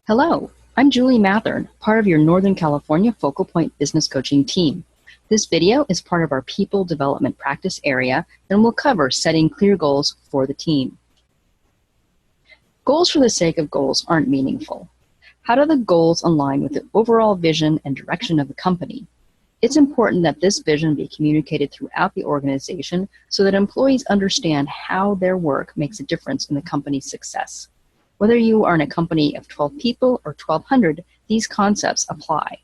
Hello, I'm Julie Mathern, part of your Northern California FocalPoint Business Coaching team. This video is part of our People Development Practice area and will cover setting clear goals for the team. Goals for the sake of goals aren't meaningful. How do the goals align with the overall vision and direction of the company? It's important that this vision be communicated throughout the organization so that employees understand how their work makes a difference in the company's success. Whether you are in a company of 12 people or 1,200, these concepts apply.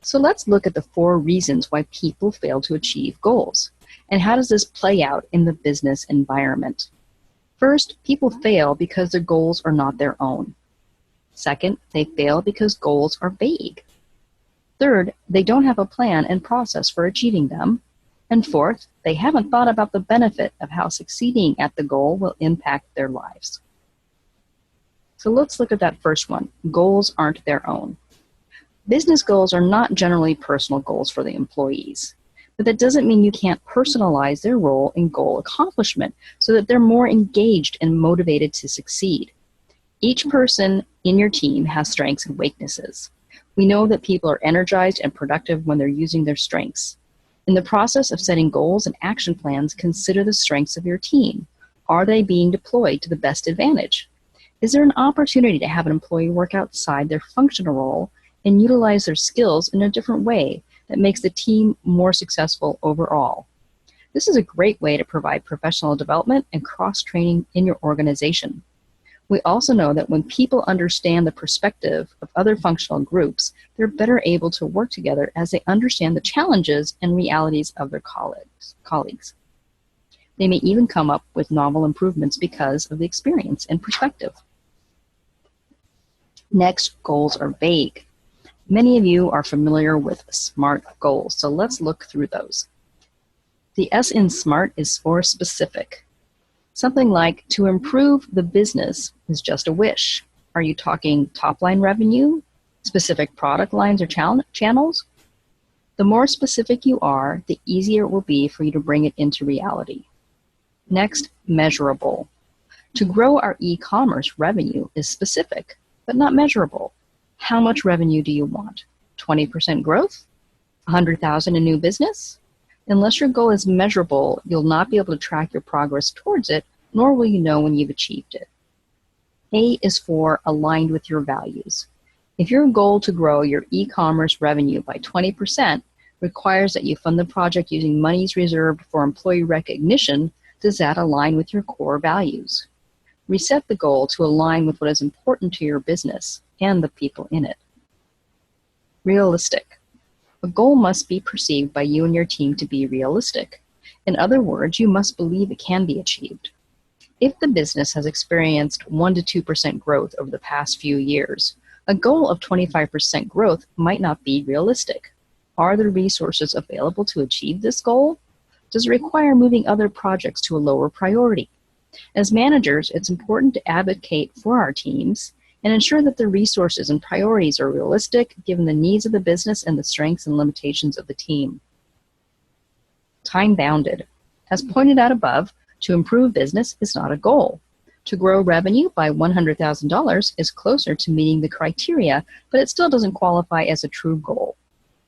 So let's look at the 4 reasons why people fail to achieve goals. And how does this play out in the business environment? First, people fail because their goals are not their own. Second, they fail because goals are vague. Third, they don't have a plan and process for achieving them. And fourth, they haven't thought about the benefit of how succeeding at the goal will impact their lives. So let's look at that first one. Goals aren't their own. Business goals are not generally personal goals for the employees, but that doesn't mean you can't personalize their role in goal accomplishment so that they're more engaged and motivated to succeed. Each person in your team has strengths and weaknesses. We know that people are energized and productive when they're using their strengths. In the process of setting goals and action plans, consider the strengths of your team. Are they being deployed to the best advantage? Is there an opportunity to have an employee work outside their functional role and utilize their skills in a different way that makes the team more successful overall? This is a great way to provide professional development and cross-training in your organization. We also know that when people understand the perspective of other functional groups, they're better able to work together as they understand the challenges and realities of their colleagues. They may even come up with novel improvements because of the experience and perspective. Next, goals are vague. Many of you are familiar with SMART goals, so let's look through those. The S in SMART is for specific. Something like, to improve the business is just a wish. Are you talking top-line revenue, specific product lines or channels? The more specific you are, the easier it will be for you to bring it into reality. Next, measurable. To grow our e-commerce revenue is specific, but not measurable. How much revenue do you want? 20% growth? 100,000 in new business? Unless your goal is measurable, you'll not be able to track your progress towards it, nor will you know when you've achieved it. A is for aligned with your values. If your goal to grow your e-commerce revenue by 20% requires that you fund the project using monies reserved for employee recognition, does that align with your core values? Reset the goal to align with what is important to your business and the people in it. Realistic. A goal must be perceived by you and your team to be realistic. In other words, you must believe it can be achieved. If the business has experienced 1 to 2% growth over the past few years, a goal of 25% growth might not be realistic. Are the resources available to achieve this goal? Does it require moving other projects to a lower priority? As managers, it's important to advocate for our teams and ensure that the resources and priorities are realistic given the needs of the business and the strengths and limitations of the team. Time-bounded. As pointed out above, to improve business is not a goal. To grow revenue by $100,000 is closer to meeting the criteria, but it still doesn't qualify as a true goal.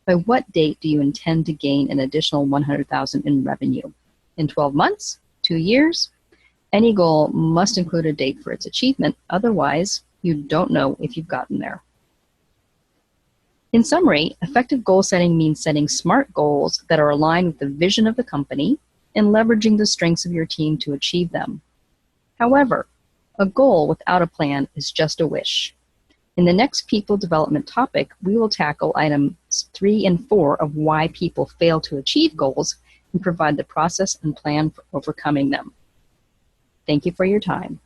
By what date do you intend to gain an additional $100,000 in revenue? In 12 months? 2 years? Any goal must include a date for its achievement, otherwise you don't know if you've gotten there. In summary, effective goal setting means setting SMART goals that are aligned with the vision of the company and leveraging the strengths of your team to achieve them. However, a goal without a plan is just a wish. In the next people development topic, we will tackle items 3 and 4 of why people fail to achieve goals and provide the process and plan for overcoming them. Thank you for your time.